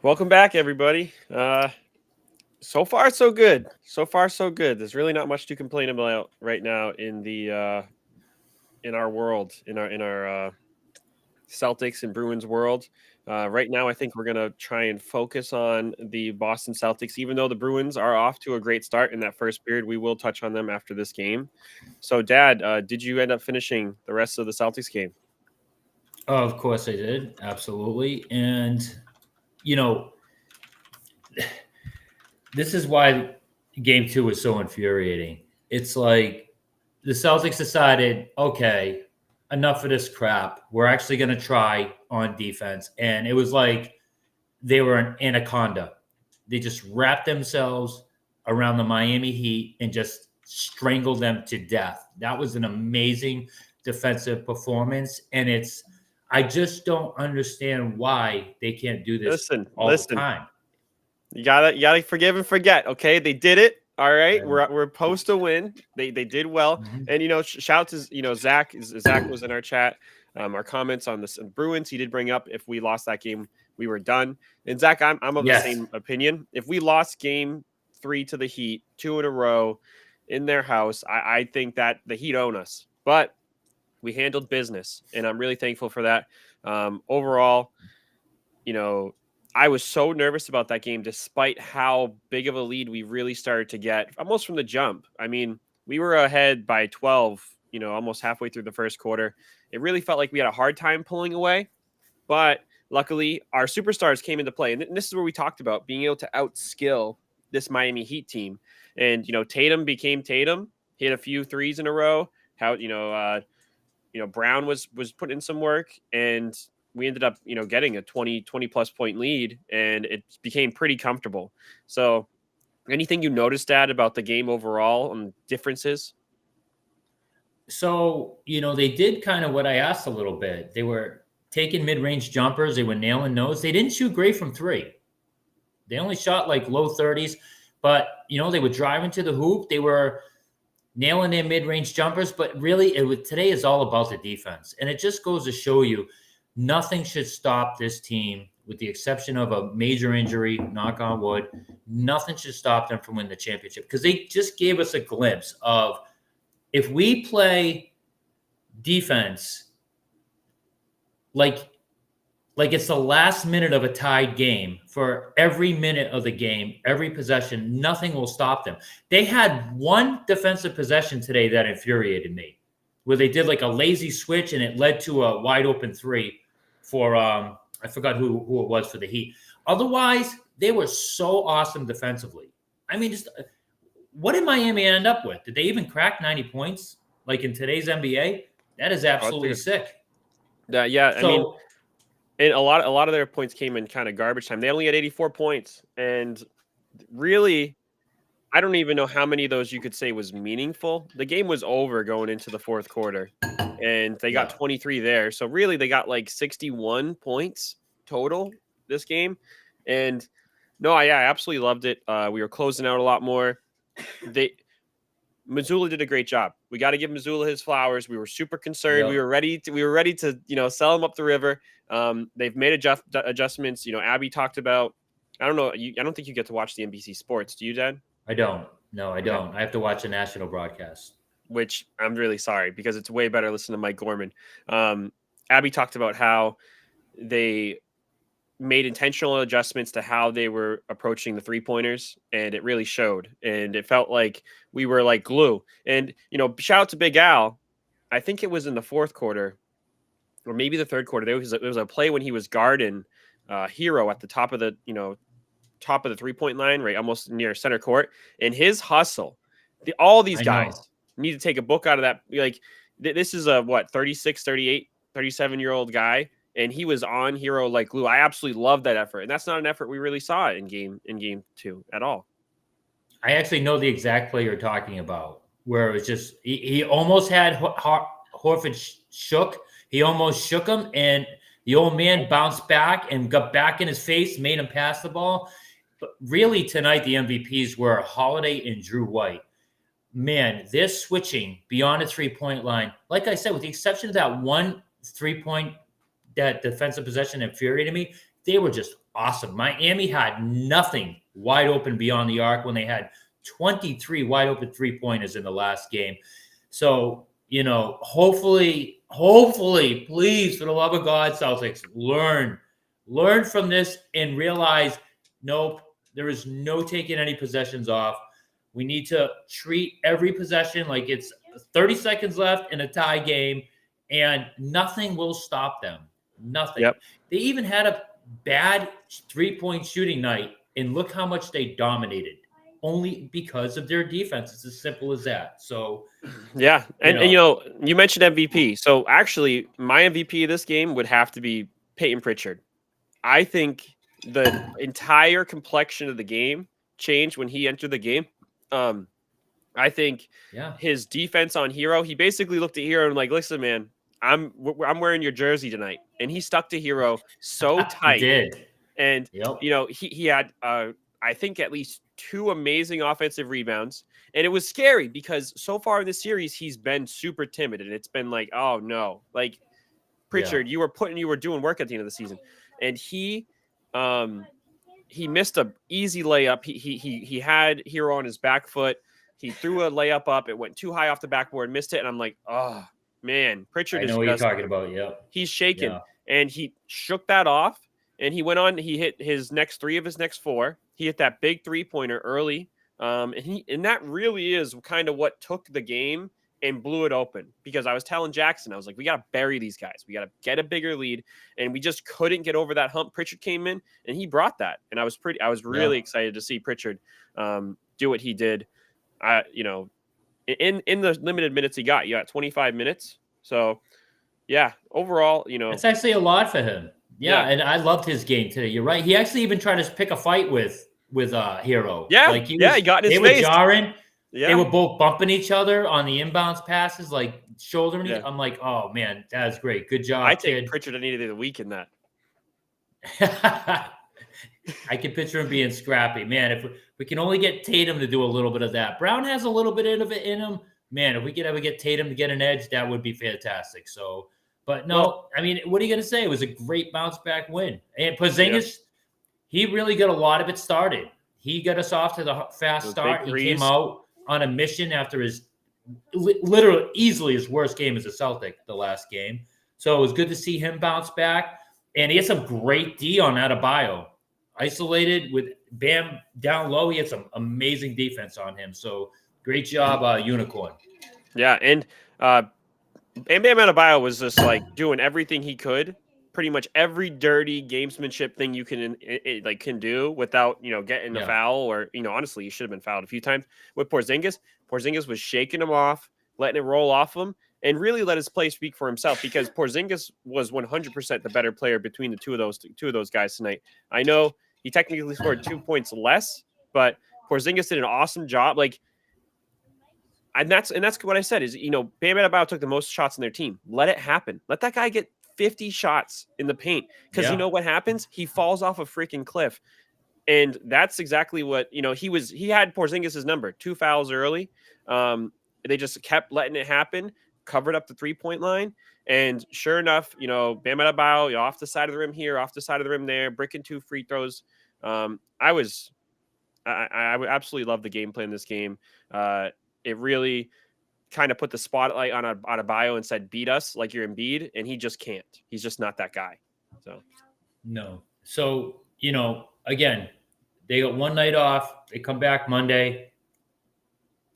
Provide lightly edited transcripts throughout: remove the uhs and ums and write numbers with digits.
Welcome back, everybody. So far, so good. So far, so good. There's really not much to complain about right now in our world, in our Celtics and Bruins world. Right now, I think we're gonna try and focus on the Boston Celtics. Even though the Bruins are off to a great start in that first period, we will touch on them after this game. So, Dad, did you end up finishing the rest of the Celtics game? Oh, of course I did. Absolutely. And, you know, this is why game two was so infuriating. It's like the Celtics decided, okay, enough of this crap. We're actually going to try on defense. And it was like they were an anaconda. They just wrapped themselves around the Miami Heat and just strangled them to death. That was an amazing defensive performance. And I just don't understand why they can't do this Listen, all the listen. time. You gotta forgive and forget. Okay, they did it. All right, And, we're post a win. They did well, mhm. and shout to Zach. Zach was in our chat. Our comments on the Bruins. He did bring up if we lost that game, we were done. And Zach, I'm of the Yes. same opinion. If we lost game 3 to the Heat, 2 in a row in their house, I think that the Heat own us. But we handled business, and I'm really thankful for that. Overall, you know, I was so nervous about that game, despite how big of a lead we really started to get almost from the jump. I mean, we were ahead by 12, almost halfway through the first quarter. It really felt like we had a hard time pulling away, but luckily our superstars came into play. And this is where we talked about being able to outskill this Miami Heat team. And, Tatum became Tatum, hit a few threes in a row. Brown was putting in some work, and we ended up, getting a 20 plus point lead, and it became pretty comfortable. So anything you noticed, Dad, about the game overall and differences? So, they did kind of what I asked a little bit. They were taking mid-range jumpers. They were nailing those. They didn't shoot great from three. They only shot like low 30s, but, they were driving to the hoop. They were nailing their mid-range jumpers, but really today is all about the defense. And it just goes to show you nothing should stop this team, with the exception of a major injury, knock on wood. Nothing should stop them from winning the championship, because they just gave us a glimpse of, if we play defense like it's the last minute of a tied game, for every minute of the game, every possession, nothing will stop them. They had one defensive possession today that infuriated me, where they did like a lazy switch and it led to a wide open three for I forgot who it was for the Heat. Otherwise, they were so awesome defensively. I mean, just what did Miami end up with? Did they even crack 90 points like in today's NBA? That is absolutely sick. Yeah, I mean, So and a lot of their points came in kind of garbage time. They only had 84 points, and really, I don't even know how many of those you could say was meaningful. The game was over going into the fourth quarter, and they got 23 there. So really, they got like 61 points total this game. And no, I absolutely loved it. We were closing out a lot more. Missoula did a great job. We got to give Missoula his flowers. We were super concerned. Yep. We were ready to sell him up the river. They've made adjustments. Abby talked about. I don't know. I don't think you get to watch the NBC Sports. Do you, Dad? I don't. No, I don't. I have to watch a national broadcast. Which I'm really sorry, because it's way better listening to Mike Gorman. Abby talked about how they made intentional adjustments to how they were approaching the 3-pointers, and it really showed. And it felt like we were like glue. And, shout out to Big Al. I think it was in the fourth quarter, or maybe the third quarter. There was a play when he was guarding Hero at the top of the 3-point line, right, almost near center court. And his hustle, all these guys need to take a book out of that. Like, this is a 36, 38, 37-year-old guy, and he was on Hero like glue. I absolutely love that effort, and that's not an effort we really saw in game 2 at all. I actually know the exact play you're talking about, where it was just he almost had Horford shook. He almost shook him, and the old man bounced back and got back in his face, made him pass the ball. But really, tonight the MVPs were Holiday and Drew White. Man, they're switching beyond the 3-point line. Like I said, with the exception of that one 3-point, that defensive possession infuriated me, they were just awesome. Miami had nothing wide open beyond the arc when they had 23 wide open 3-pointers in the last game. So, hopefully, please, for the love of God, Celtics, learn from this and realize, nope, there is no taking any possessions off. We need to treat every possession like it's 30 seconds left in a tie game, and nothing will stop them. Nothing. Yep. They even had a bad 3-point shooting night, and look how much they dominated. Only because of their defense. It's as simple as that. So, yeah. And you mentioned MVP. So actually, my MVP of this game would have to be Peyton Pritchard. I think the entire complexion of the game changed when he entered the game. I think his defense on Hero, he basically looked at Hero and like, listen, man, I'm wearing your jersey tonight. And he stuck to Hero so tight. He did. And, he had, I think, at least 2 amazing offensive rebounds. And it was scary because so far in this series, he's been super timid. And it's been like, oh, no. Like, Pritchard, you were doing work at the end of the season. And he missed a easy layup. He had Hero on his back foot. He threw a layup up. It went too high off the backboard, missed it. And I'm like, oh, man, Pritchard I know what you're talking about. Yeah. He's shaken. And he shook that off. And he went on. He hit his next 3 of his next 4. He hit that big 3-pointer early. And that really is kind of what took the game and blew it open. Because I was telling Jackson, I was like, we got to bury these guys. We got to get a bigger lead. And we just couldn't get over that hump. Pritchard came in and he brought that. And I was really excited to see Pritchard do what he did. In the limited minutes he got 25 minutes. So yeah, overall, it's actually a lot for him. Yeah, and I loved his game today. You're right. He actually even tried to pick a fight with Hero. Yeah, like he got in his face. They were jarring. Yeah. They were both bumping each other on the inbounds passes, like shouldering. Yeah. I'm like, oh man, that's great. Good job. I take Pritchard any day of the week in that. I can picture him being scrappy, man. If we can only get Tatum to do a little bit of that. Brown has a little bit of it in him, man. If we could ever get Tatum to get an edge, that would be fantastic. So. But no, I mean, what are you going to say? It was a great bounce back win. And Porzingis, he really got a lot of it started. He got us off to the fast start. He came out on a mission after his literally easily his worst game as a Celtic, the last game. So it was good to see him bounce back. And he had some great D on Adebayo. Isolated with Bam down low. He had some amazing defense on him. So great job, Unicorn. Yeah, and Bam Adebayo was just like doing everything he could, pretty much every dirty gamesmanship thing you can do without getting a foul or honestly you should have been fouled a few times with Porzingis. Porzingis was shaking him off, letting it roll off him, and really let his play speak for himself because Porzingis was 100% the better player between the two of those guys tonight. I know he technically scored 2 points less, but Porzingis did an awesome job. And that's what I said is, Bam Adebayo took the most shots in their team. Let it happen. Let that guy get 50 shots in the paint. Because you know what happens? He falls off a freaking cliff. And that's exactly what, he had Porzingis' number, 2 fouls early. They just kept letting it happen, covered up the 3-point line. And sure enough, Bam Adebayo, off the side of the rim here, off the side of the rim there, bricking 2 free throws. I absolutely love the game plan in this game. It really kind of put the spotlight on Adebayo and said, beat us like you're Embiid, and he just can't. He's just not that guy. So no. So, again, they got one night off. They come back Monday.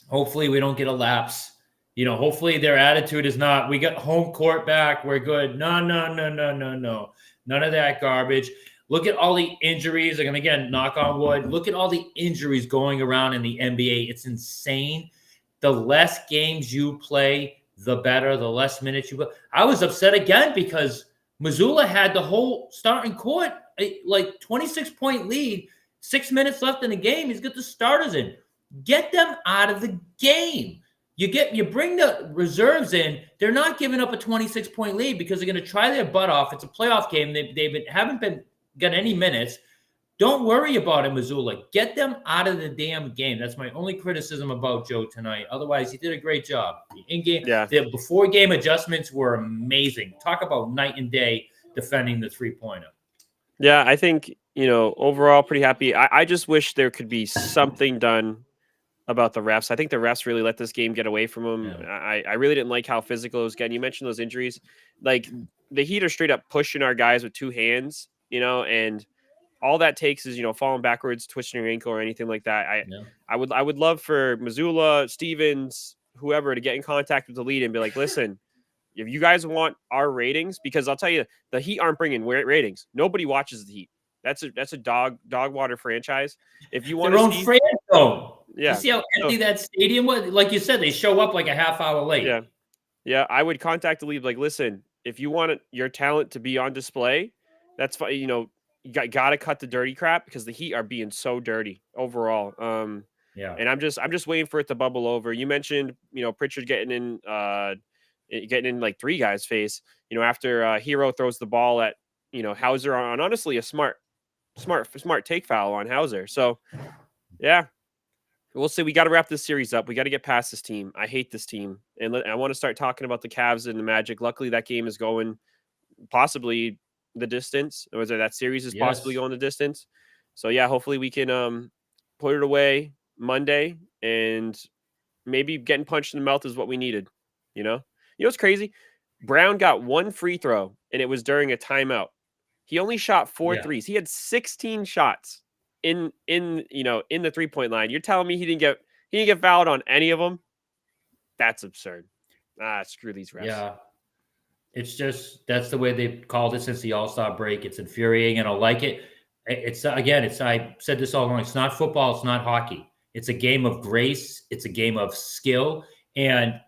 Hopefully we don't get a lapse. Hopefully their attitude is not, we got home court back, we're good. No. None of that garbage. Look at all the injuries. Again, knock on wood. Look at all the injuries going around in the NBA. It's insane. The less games you play, the better, the less minutes you play. I was upset again because Missoula had the whole starting court, 26-point lead, 6 minutes left in the game. He's got the starters in. Get them out of the game. You bring the reserves in. They're not giving up a 26-point lead because they're going to try their butt off. It's a playoff game. They haven't got any minutes. Don't worry about it, Missoula. Get them out of the damn game. That's my only criticism about Joe tonight. Otherwise, he did a great job. The before-game adjustments were amazing. Talk about night and day defending the 3-pointer. Yeah, I think overall pretty happy. I just wish there could be something done about the refs. I think the refs really let this game get away from them. Yeah. I really didn't like how physical it was getting. You mentioned those injuries. Like the Heat are straight up pushing our guys with two hands, and all that takes is, falling backwards, twisting your ankle or anything like that. Yeah. I would love for Missoula, Stevens, whoever to get in contact with the lead and be like, listen, if you guys want our ratings, because I'll tell you, the Heat aren't bringing ratings. Nobody watches the Heat. That's a dog water franchise. If you want Their to own see, fans, though. You yeah, see how so, empty that stadium was? Like you said, they show up like a half hour late. yeah, yeah, I would contact the league. Like, listen, if you want your talent to be on display, that's fine. You got to cut the dirty crap because the Heat are being so dirty overall. Yeah. And I'm just waiting for it to bubble over. You mentioned, Pritchard getting in like three guys' face. After Hero throws the ball at Hauser on honestly a smart take foul on Hauser. So yeah, we'll see. We got to wrap this series up. We got to get past this team. I hate this team, and I want to start talking about the Cavs and the Magic. Luckily, that game is going possibly the distance. Or was that series is possibly Yes. going the distance. So yeah, hopefully we can put it away Monday, and maybe getting punched in the mouth is what we needed. What's crazy? Brown got one free throw, and it was during a timeout. He only shot four Yeah. threes. He had 16 shots in the 3-point line. You're telling me he didn't get fouled on any of them? That's absurd. Screw these refs. Yeah. It's just that's the way they've called it since the All-Star break. It's infuriating. I don't like it. It's I said this all along. It's not football. It's not hockey. It's a game of grace. It's a game of skill. And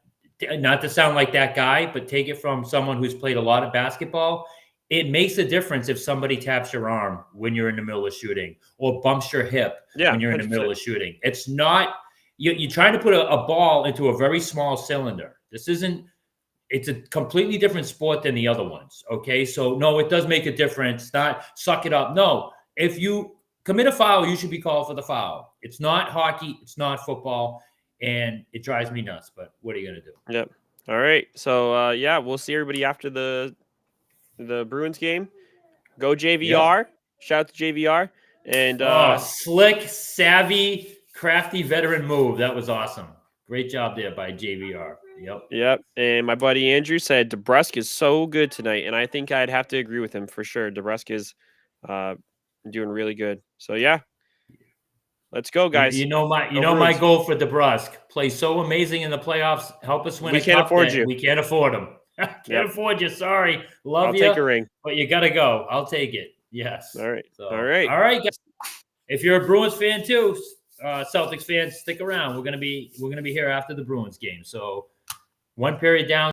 not to sound like that guy, but take it from someone who's played a lot of basketball. It makes a difference if somebody taps your arm when you're in the middle of shooting or bumps your hip Yeah, when you're in the 100%. middle of shooting. It's not you're trying to put a ball into a very small cylinder. It's a completely different sport than the other ones. Okay. So no, it does make a difference. Not suck it up. No, if you commit a foul, you should be called for the foul. It's not hockey. It's not football. And it drives me nuts, but what are you going to do? Yep. All right. So yeah, we'll see everybody after the Bruins game. Go JVR. Yep. Shout out to JVR. And slick, savvy, crafty veteran move. That was awesome. Great job there by JVR. Yep. And my buddy Andrew said DeBrusque is so good tonight, and I think I'd have to agree with him for sure. DeBrusque is doing really good. So yeah, let's go, guys. You know my goal for DeBrusque. Play so amazing in the playoffs. Help us win. We can't afford you. We can't afford him. Can't afford you. Sorry, love you. I'll take a ring, but you gotta go. I'll take it. Yes. All right. So, all right. All right, guys. If you're a Bruins fan too, Celtics fans, stick around. We're gonna be here after the Bruins game. So one period down.